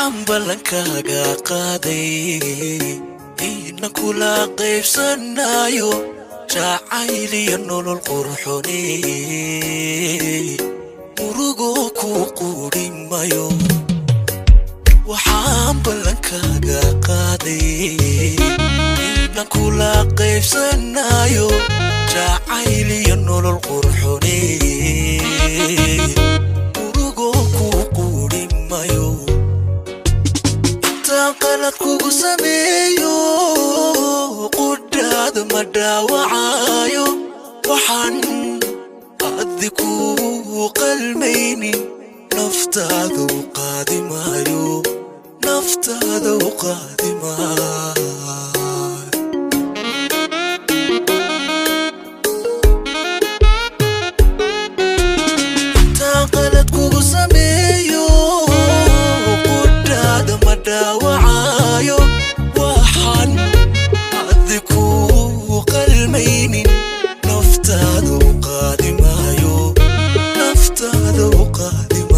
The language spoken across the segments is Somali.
waxaan ballankaaga qaaday inaan kula qaybsanayo jacayl iyo nolol qurxoon murugo ku qurimayo waxaan ballankaaga qaaday inaan kula qaybsanayo jacayl iyo nolol qurxoon قلت كوكو سميو قداد مداوعايو وحن أذكو قلميني نفتاذو قادمايو نفتاذو قادمايو قلت كوكو سميو قداد مداوعايو وحن أذكو قلميني نفتاذو قادمايو نفتاذو قادمايو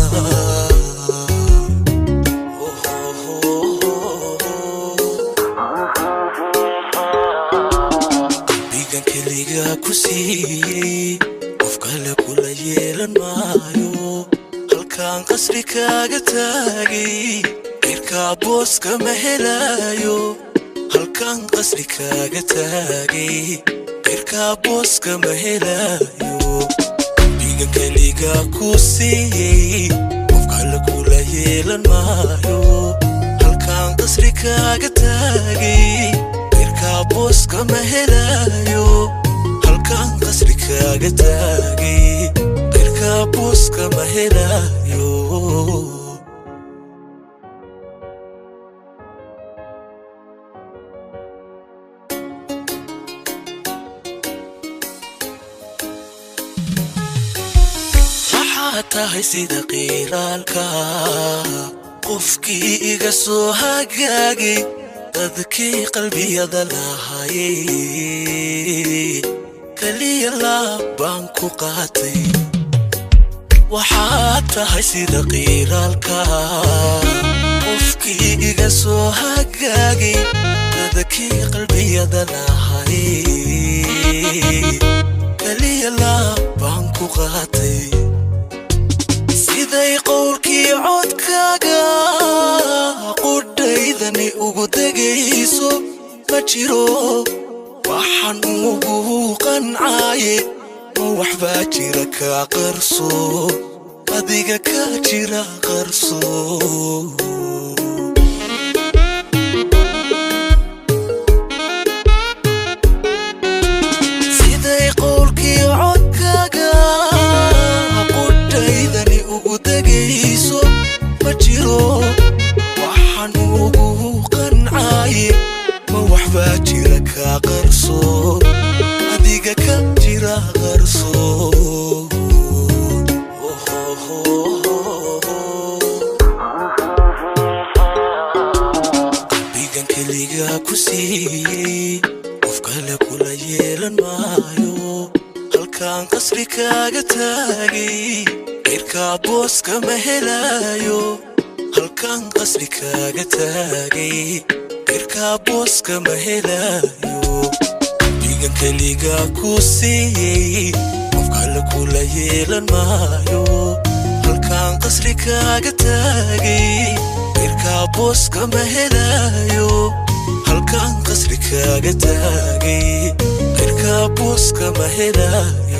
بيغان كليغا كوسي وفقال كل يلان مايو هالكان قصري كاغا تاغي غيركا بوسكا مهلايو هالكان قصري كاغا تاغي غيركا بوسكا مهلايو بيغان كليغا كوسي وفقال كل يلان مايو هالكان قصري كاغا تاغي غيركا بوسكا مهلايو هالكان قصري كاغا تاغي غيركا بوسكا مهلايو tahay sida qiraalka qofkii iga soo hagaagay dadkii qalbiyada lahaayay kaliya laabaan ku qaatay waxaad tahay sida qiraalka qofkii iga soo hagaagay dadkii qalbiyada lahaayay kaliya laabaan ku qaatay siday qowlkii codkaaga qudhaydani ugu degayso ma jiro waxaan ugu qancaaye ma waxbaa jira kaa qarso adiga kaa jira qarso siday qowlkii codkaaga qudhaydani ugu degayso ma jiro waxaan ugu qancaaye ma waxbaa jira kaa qarso adiga ka jira qarso qalbigan keliga ku siiyey qof kale kula yeelan maayo halkaan qasri kaaga taagay غيركا بوسكا مهلايو هالكان قصري كاغا تاغي غيركا بوسكا مهلايو بيغان كليغا كوسي وفقال كل يلان مايو هالكان قصري كاغا تاغي غيركا بوسكا مهلايو هالكان قصري كاغا تاغي غيركا بوسكا مهلايو